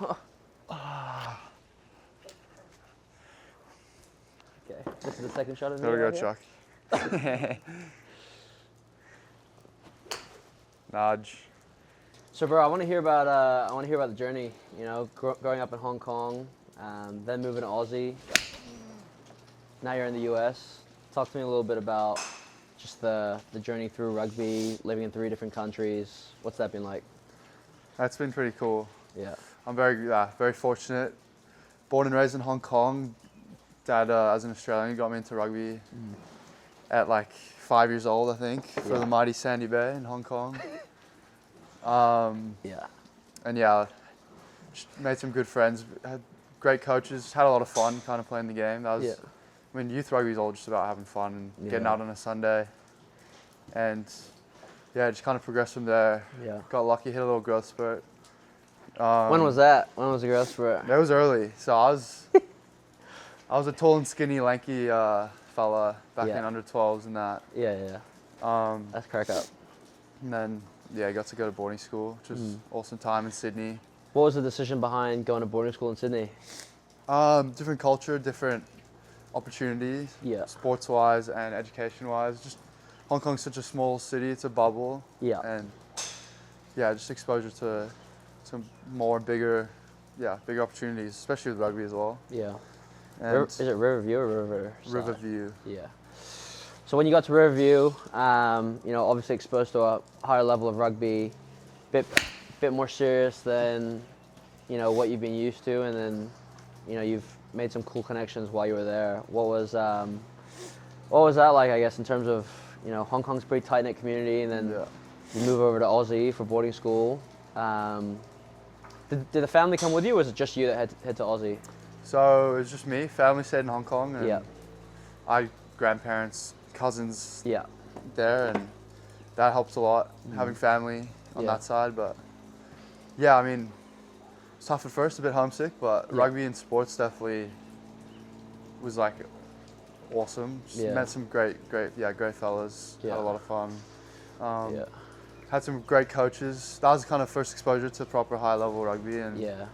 Okay, this is the second shot of me. There we go, right here. Chuck. Nudge. So, bro, I want to hear about the journey. You know, growing up in Hong Kong, then moving to Aussie. Now you're in the U.S. Talk to me a little bit about just the journey through rugby, living in 3 different countries. What's that been like? That's been pretty cool. Yeah. I'm very fortunate. Born and raised in Hong Kong. Dad, as an Australian, got me into rugby at like 5 years old, I think, for the mighty Sandy Bay in Hong Kong. Yeah. And yeah, made some good friends, had great coaches, had a lot of fun kind of playing the game. That was, I mean, youth rugby is all just about having fun and getting out on a Sunday. And yeah, just kind of progressed from there. Yeah. Got lucky, hit a little growth spurt. When was that? When was the growth spurt? That was early. So I was a tall and skinny, lanky fella back in under 12s and that. Yeah. That's crack up. And then, I got to go to boarding school, which was awesome time in Sydney. What was the decision behind going to boarding school in Sydney? Different culture, different opportunities, sports-wise and education-wise. Just Hong Kong's such a small city; it's a bubble. Yeah. And just exposure to some bigger opportunities, especially with rugby as well. Yeah. And Is it Riverview or Riverside? Riverview. Yeah. So when you got to Riverview, you know, obviously exposed to a higher level of rugby, bit more serious than, you know, what you've been used to, and then, you know, you've made some cool connections while you were there. What was that like, I guess, in terms of, you know, Hong Kong's a pretty tight-knit community, and then you move over to Aussie for boarding school. Did the family come with you, or was it just you that head to Aussie? So it was just me. Family stayed in Hong Kong, and I had grandparents, cousins there, and that helps a lot, having family on that side. But yeah, I mean, it's tough at first, a bit homesick, but rugby and sports definitely was like awesome. Just met some great fellas, had a lot of fun. Had some great coaches. That was kind of first exposure to proper high-level rugby, and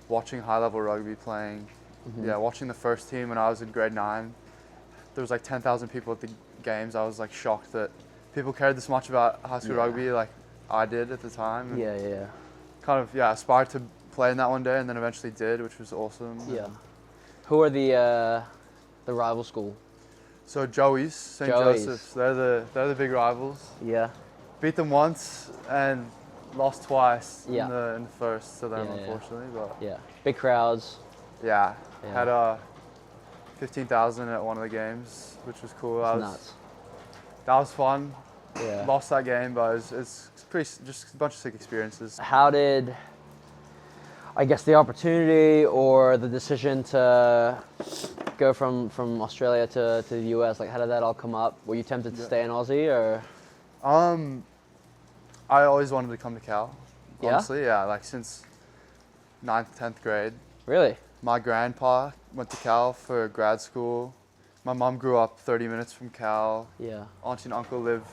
watching high-level rugby playing. Watching the first team when I was in grade 9. There was like 10,000 people at the games. I was like shocked that people cared this much about high school rugby like I did at the time. And kind of aspired to play in that one day, and then eventually did, which was awesome. Who are the rival school? So Joey's, St. Joseph's. They're the big rivals. Yeah. Beat them once and lost twice in the first to them, unfortunately. But big crowds. Had 15,000 at one of the games, which was cool. Nuts. That was fun. Yeah. Lost that game, but it's pretty just a bunch of sick experiences. How did, I guess, the opportunity or the decision to go from Australia to the US, like how did that all come up? Were you tempted to stay in Aussie, or? I always wanted to come to Cal. Honestly, like since 9th, 10th grade. Really? My grandpa went to Cal for grad school. My mom grew up 30 minutes from Cal. Yeah. Auntie and uncle live,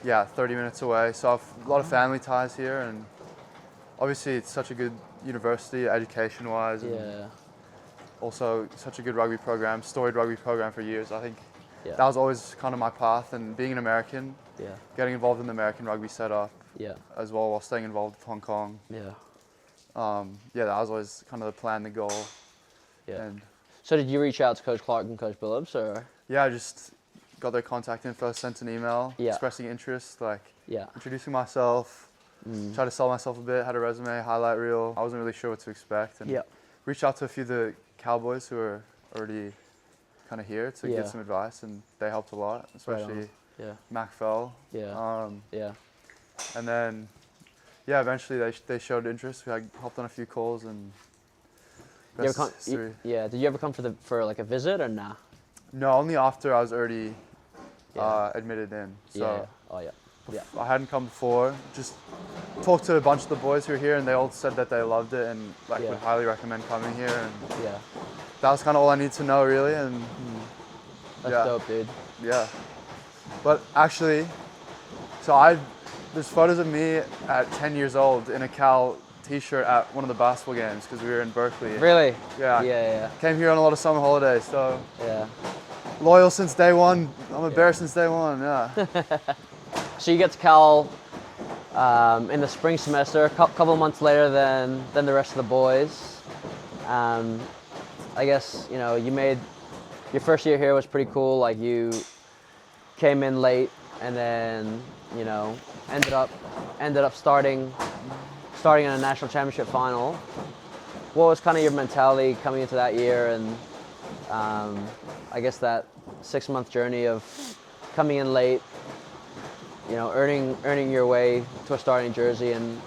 30 minutes away. So I have a lot of family ties here, and obviously it's such a good university, education-wise. And also such a good rugby program, storied rugby program for years. I think that was always kind of my path, and being an American, getting involved in the American rugby setup as well while staying involved with Hong Kong. That was always kind of the plan, the goal. And so did you reach out to Coach Clark and Coach Billups, or? Yeah, I just got their contact info, sent an email, expressing interest, like introducing myself, tried to sell myself a bit, had a resume, highlight reel. I wasn't really sure what to expect, and reached out to a few of the Cowboys who are already kind of here to get some advice, and they helped a lot, especially Mac Fell. And then, eventually they showed interest. We hopped on a few calls, and did you ever come for like a visit, or nah? No, only after I was already admitted in. So I hadn't come before. Just talked to a bunch of the boys who were here, and they all said that they loved it and would highly recommend coming here. And that was kind of all I needed to know, really. And that's dope, dude. Yeah, but actually, so there's photos of me at 10 years old in a Cal T-shirt at one of the basketball games because we were in Berkeley. Really? Yeah. Yeah. Came here on a lot of summer holidays, so yeah. Loyal since day one. I'm a Bear since day one. Yeah. So you get to Cal in the spring semester, a couple months later than the rest of the boys. I guess you made your first year here was pretty cool. Like you came in late and then ended up starting in a national championship final. What was kind of your mentality coming into that year, and I guess that 6-month journey of coming in late, earning your way to a starting jersey, and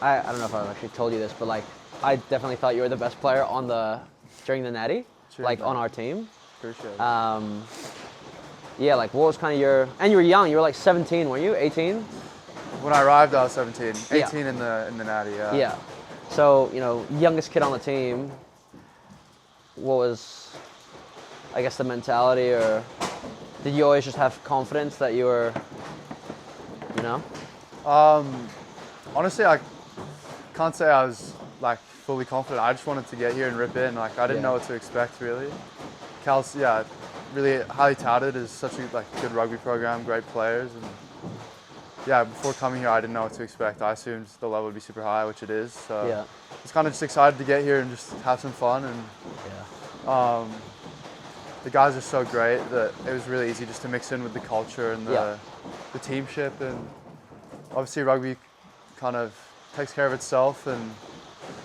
I don't know if I've actually told you this, but like I definitely thought you were the best player during the natty, like on our team. Appreciate it. Yeah, like what was kind of and you were young, you were like 17, weren't you? 18? When I arrived, I was 17. 18 in the natty. Yeah. Yeah. So youngest kid on the team. What was, I guess, the mentality, or did you always just have confidence that you were, Honestly, I can't say I was like fully confident. I just wanted to get here and rip in. Like I didn't know what to expect really. Cal's really highly touted as such a good rugby program, great players, and before coming here I didn't know what to expect. I assumed the level would be super high, which it is. So I was kind of just excited to get here and just have some fun, and the guys are so great that it was really easy just to mix in with the culture and the teamship, and obviously rugby kind of takes care of itself, and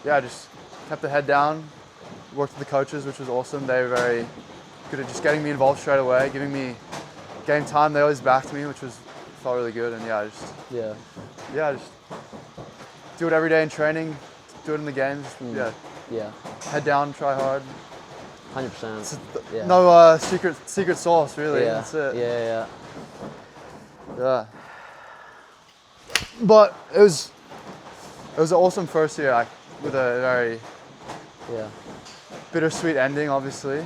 just kept the head down, worked with the coaches, which was awesome. They were very good at just getting me involved straight away, giving me game time. They always backed me, which felt really good, and just do it every day in training, do it in the games. Head down, try hard. 100%. No secret sauce really. That's it. Yeah. But it was an awesome first year, with a very bittersweet ending, obviously.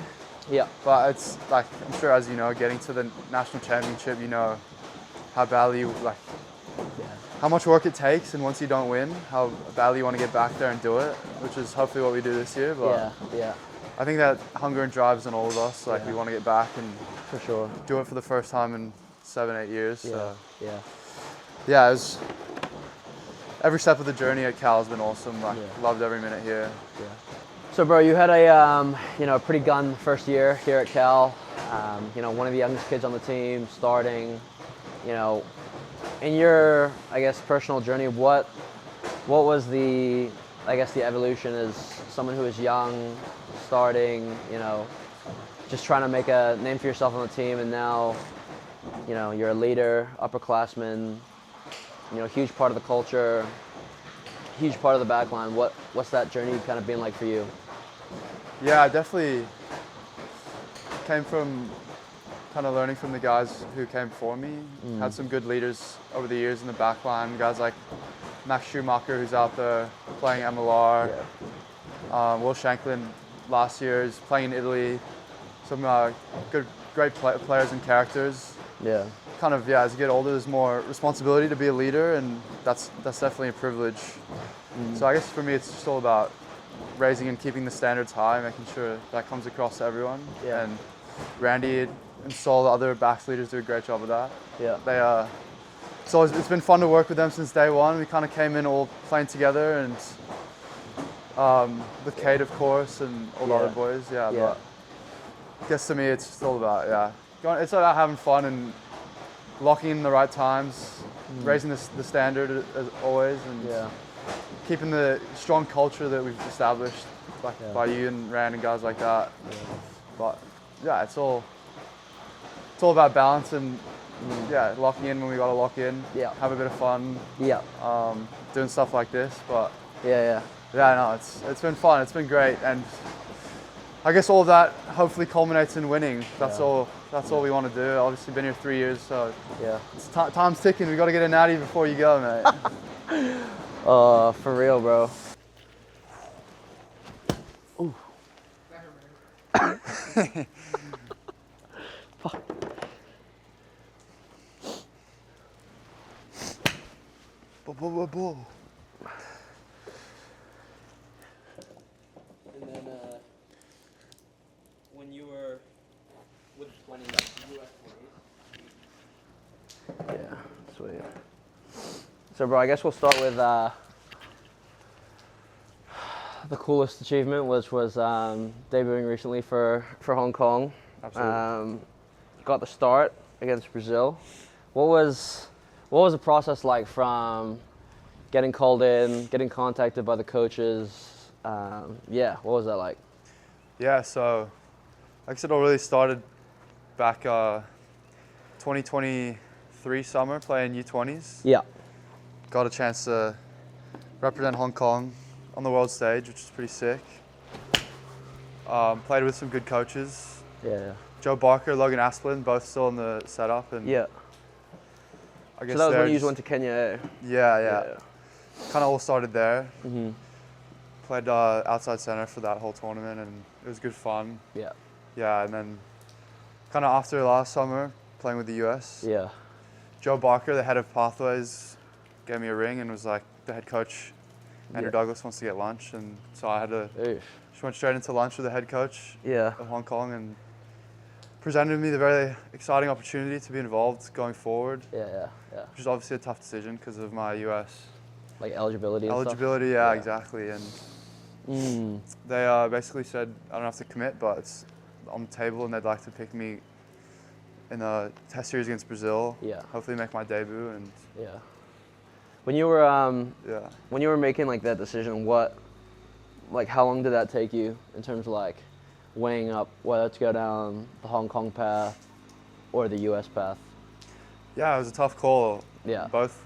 Yeah. But it's I'm sure, as you know, getting to the national championship, how badly how much work it takes, and once you don't win, how badly you want to get back there and do it, which is hopefully what we do this year. But I think that hunger and drive is in all of us. We want to get back and for sure do it for the first time in 7-8 years. So it was every step of the journey at Cal has been awesome. Loved every minute here. So, bro, you had a pretty gun first year here at Cal. One of the youngest kids on the team, starting. In your, I guess, personal journey, what was the evolution as someone who is young, starting, just trying to make a name for yourself on the team, and now, you're a leader, upperclassman, huge part of the culture, huge part of the back line. What's that journey kind of been like for you? Yeah, I definitely came from kind of learning from the guys who came before me. Had some good leaders over the years in the back line, guys like Max Schumacher, who's out there playing MLR. Will Shanklin last year is playing in Italy. Some great players and characters. Yeah. Kind of, as you get older, there's more responsibility to be a leader, and that's definitely a privilege. So I guess for me, it's just all about raising and keeping the standards high, making sure that comes across to everyone. And Randy and Saul, the other backs leaders, do a great job of that. So it's been fun to work with them since day one. We kind of came in all playing together, and with Kate, of course, and all the other boys. But I guess to me, it's just all about it's about having fun and locking in the right times, raising the standard as always, and keeping the strong culture that we've established, by you and Rand and guys like that. But it's all about balance and locking in when we gotta lock in. Have a bit of fun. Doing stuff like this, but no, it's been fun. It's been great, and I guess all of that hopefully culminates in winning. That's all we want to do. Obviously, been here 3 years, so it's time's ticking. We got to get a natty before you go, mate. For real, bro. Ooh. Fuck. Bo. when you were with the 20s, US 20s. Yeah, sweet. So, bro, I guess we'll start with the coolest achievement, which was debuting recently for Hong Kong. Absolutely. Got the start against Brazil. What was the process like from getting called in, getting contacted by the coaches? What was that like? Yeah, so like I said, it all really started back 2023 summer playing U20s. Yeah. Got a chance to represent Hong Kong on the world stage, which is pretty sick. Played with some good coaches. Yeah. Joe Barker, Logan Asplin, both still in the setup. And yeah. I guess So that was when you went to Kenya, eh? Yeah. Kind of all started there. Mm-hmm. Played outside center for that whole tournament, and it was good fun. Yeah. Yeah, and then kind of after last summer, playing with the US. Yeah. Joe Barker, the head of Pathways, gave me a ring and was like, the head coach, Andrew Douglas, wants to get lunch. And so I had to, just went straight into lunch with the head coach of Hong Kong and presented me the very exciting opportunity to be involved going forward. Yeah. Which is obviously a tough decision because of my US. Like eligibility and Eligibility, stuff? yeah, exactly. And they basically said I don't have to commit, but it's on the table and they'd like to pick me in the test series against Brazil. Yeah. Hopefully make my debut. And when you were making like that decision, how long did that take you in terms of like weighing up whether to go down the Hong Kong path or the US path? Yeah, it was a tough call. Yeah. Both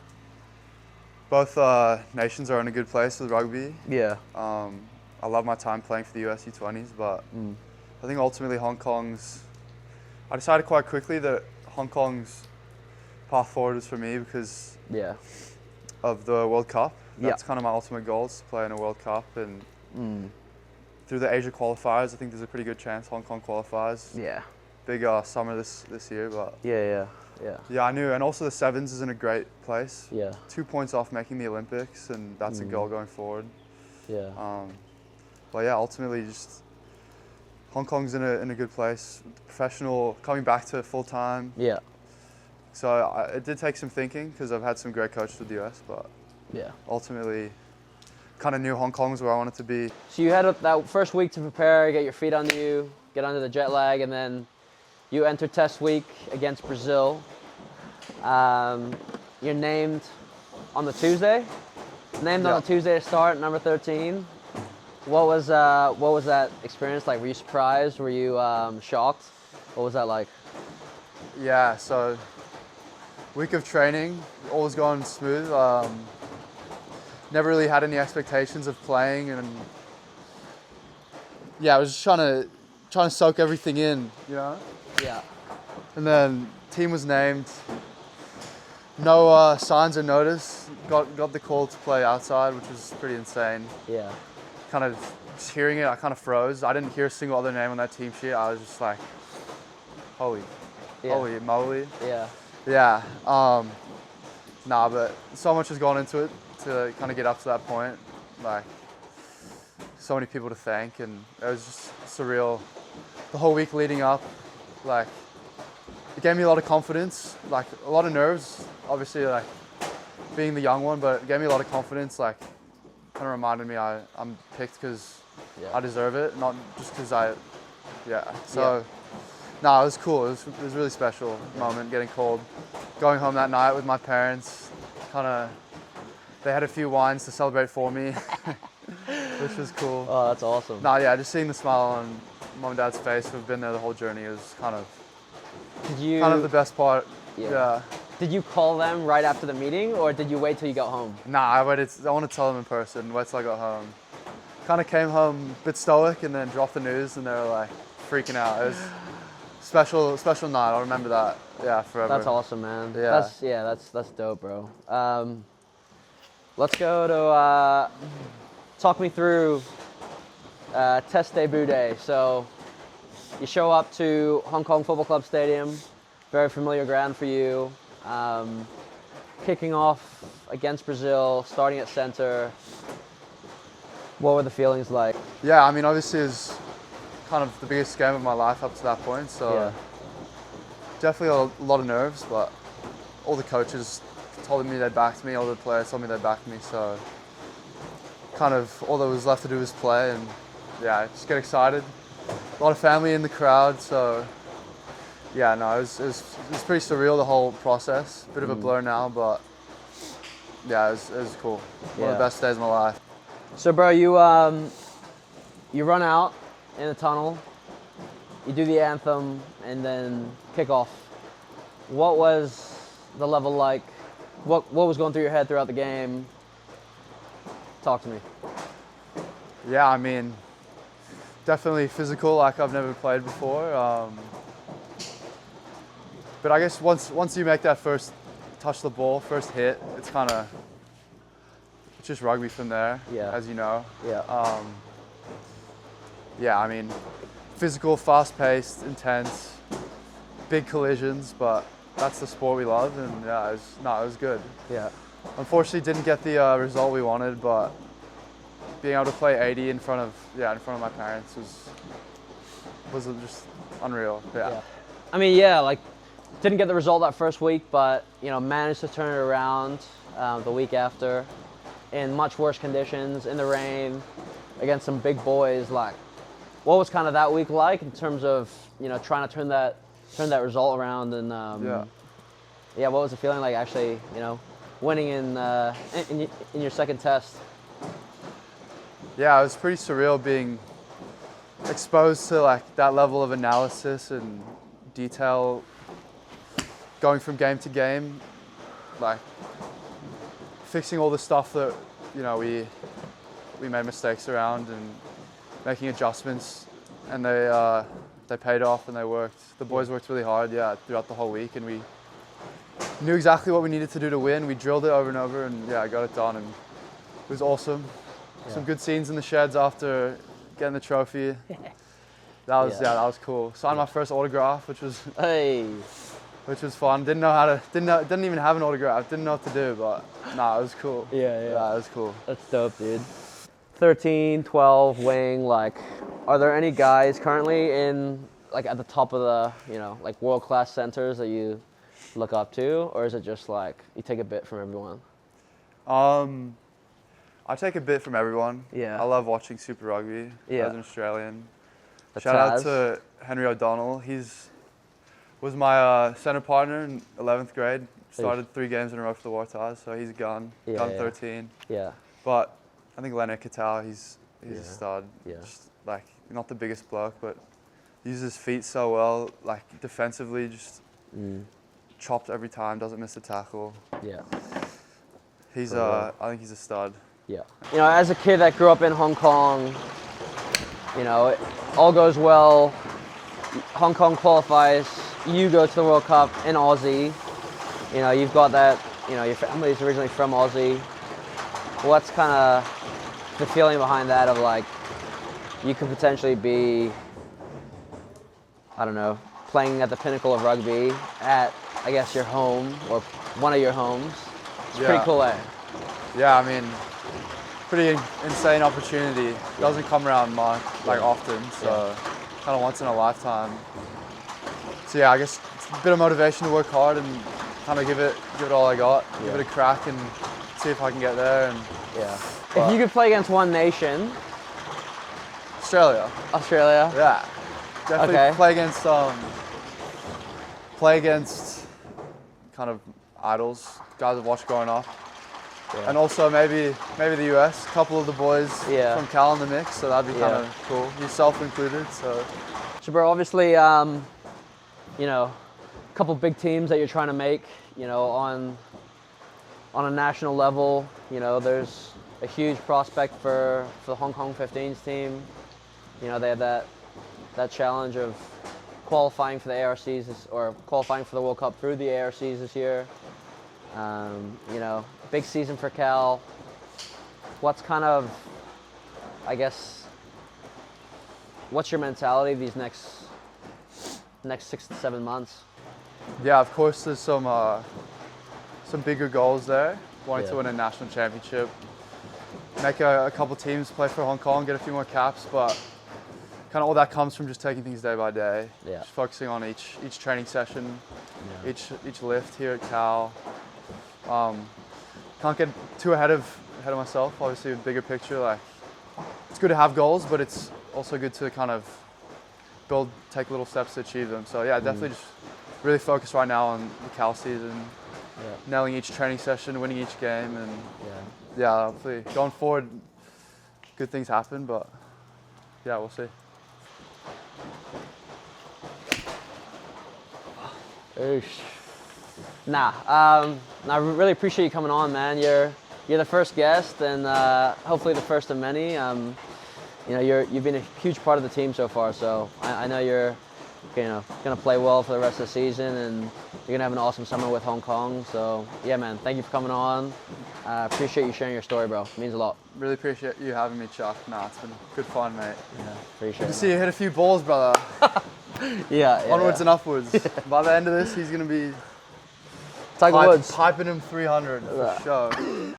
nations are in a good place with rugby. Yeah. I love my time playing for the US U20s, but I think ultimately I decided quite quickly that Hong Kong's path forward was for me because of the World Cup. That's kind of my ultimate goal, is to play in a World Cup. And through the Asia qualifiers, I think there's a pretty good chance Hong Kong qualifies. Yeah. Big summer this year, but Yeah, I knew. And also the sevens is in a great place. Yeah. 2 points off making the Olympics, and that's a goal going forward. Yeah. But yeah, ultimately just Hong Kong's in a good place. Professional, coming back to full time. Yeah. So it did take some thinking because I've had some great coaches with the US, but ultimately kind of knew Hong Kong was where I wanted to be. So you had that first week to prepare, get your feet under you, get under the jet lag, and then you enter test week against Brazil. You're named on the Tuesday. On the Tuesday to start, number 13. What was that experience like? Were you surprised? Were you shocked? What was that like? Yeah, so week of training, all was going smooth. Never really had any expectations of playing, and I was just trying to soak everything in, you know? Yeah. And then team was named. No signs or notice. Got the call to play outside, which was pretty insane. Yeah. Kind of just hearing it, I kind of froze. I didn't hear a single other name on that team sheet. I was just like, holy moly. Yeah. Yeah. But so much has gone into it to kind of get up to that point. Like, so many people to thank, and it was just surreal. The whole week leading up, like, it gave me a lot of confidence, like a lot of nerves, obviously, like being the young one, but it gave me a lot of confidence, like kind of reminded me I'm picked because I deserve it, not just because So, it was cool. It was a really special moment, getting called. Going home that night with my parents, they had a few wines to celebrate for me, which was cool. Oh, that's awesome. Just seeing the smile on mom and dad's face who've been there the whole journey was kind of the best part. Yeah. Did you call them right after the meeting, or did you wait till you got home? I waited. I want to tell them in person. Wait till I got home. Kind of came home a bit stoic, and then dropped the news, and they were like freaking out. It was special night. I'll remember that. Yeah, forever. That's awesome, man. Yeah. That's dope, bro. Let's go to talk me through test debut day. So you show up to Hong Kong Football Club Stadium, very familiar ground for you. Kicking off against Brazil, starting at center. What were the feelings like? Yeah, I mean, obviously it was kind of the biggest game of my life up to that point. So definitely a lot of nerves, but all the coaches told me they backed me, all the players told me they backed me. So kind of all that was left to do was play and yeah, just get excited. A lot of family in the crowd, so yeah, no, it was pretty surreal, the whole process. Bit of a blur now, but yeah, it was cool. One of the best days of my life. So bro, you run out in the tunnel, you do the anthem, and then kick off. What was the level like? What was going through your head throughout the game? Talk to me. Yeah, I mean, definitely physical, like I've never played before. But I guess once you make that first touch the ball, first hit, it's just rugby from there, as you know. Yeah. Yeah, I mean, physical, fast-paced, intense, big collisions, but that's the sport we love, and yeah, it was good. Yeah. Unfortunately, didn't get the result we wanted, but being able to play 80 in front of my parents was just unreal. Yeah. I mean, yeah, like didn't get the result that first week, but managed to turn it around the week after in much worse conditions, in the rain, against some big boys. Like, what was kind of that week like in terms of trying to turn that result around? And what was the feeling like actually winning in your second test? Yeah, it was pretty surreal being exposed to like that level of analysis and detail, going from game to game, like fixing all the stuff that we made mistakes around and making adjustments, and they paid off and they worked. The boys worked really hard, throughout the whole week, and we knew exactly what we needed to do to win. We drilled it over and over, and got it done, and it was awesome. Some good scenes in the sheds after getting the trophy. That was cool. Signed my first autograph, which was fun. Didn't even have an autograph. Didn't know what to do, but it was cool. Yeah, it was cool. That's dope, dude. 13, 12, wing. Like, are there any guys currently in like at the top of the like world class centers that you look up to, or is it just like you take a bit from everyone? I take a bit from everyone. Yeah. I love watching Super Rugby as an Australian. Shout out to Henry O'Donnell. Was my centre partner in 11th grade. Started 3 games in a row for the Waratahs, so he's a gun. Gun 13. Yeah. But I think Leonard Cattell, he's a stud. Yeah. Just like not the biggest bloke, but uses his feet so well. Like defensively, just chopped every time. Doesn't miss a tackle. Yeah. I think he's a stud. Yeah. As a kid that grew up in Hong Kong, it all goes well. Hong Kong qualifies. You go to the World Cup in Aussie. You've got that. Your family's originally from Aussie. What's kind of the feeling behind that of like you could potentially be, I don't know, playing at the pinnacle of rugby at, I guess, your home or one of your homes? It's pretty cool, eh? Yeah, I mean, pretty insane opportunity. Doesn't come around much, often, so kind of once in a lifetime. So yeah, I guess it's a bit of motivation to work hard and kind of give it all I got, give it a crack and see if I can get there. And if you could play against one nation, Australia. Yeah, definitely play against kind of idols, guys I've watched growing up. Yeah. And also maybe the US, a couple of the boys from Cal in the mix, so that'd be kind of cool, yourself included. So bro, obviously, a couple big teams that you're trying to make, on a national level. There's a huge prospect for the Hong Kong 15s team. They have that challenge of qualifying for the ARCs or qualifying for the World Cup through the ARCs this year. Big season for Cal. What's kind of, I guess, what's your mentality these next 6 to 7 months? Yeah, of course there's some bigger goals there. Wanting to win a national championship, make a couple teams play for Hong Kong, get a few more caps, but kind of all that comes from just taking things day by day. Yeah. Just focusing on each training session, each lift here at Cal. Can't get too ahead of myself. Obviously, with bigger picture, like it's good to have goals, but it's also good to kind of take little steps to achieve them. So yeah, definitely just really focused right now on the Cal season, nailing each training session, winning each game, and yeah, hopefully going forward, good things happen. But yeah, we'll see. I really appreciate you coming on, man. You're the first guest, and hopefully the first of many. You've been a huge part of the team so far, so I know you're gonna play well for the rest of the season, and you're gonna have an awesome summer with Hong Kong. So yeah, man, thank you for coming on. Appreciate you sharing your story, bro. It means a lot. Really appreciate you having me, Chuck. It's been good fun, mate. Yeah, appreciate good it. to see you hit a few balls, brother. Onwards and upwards. By the end of this, he's gonna be Tiger Woods piping him 300 for sure.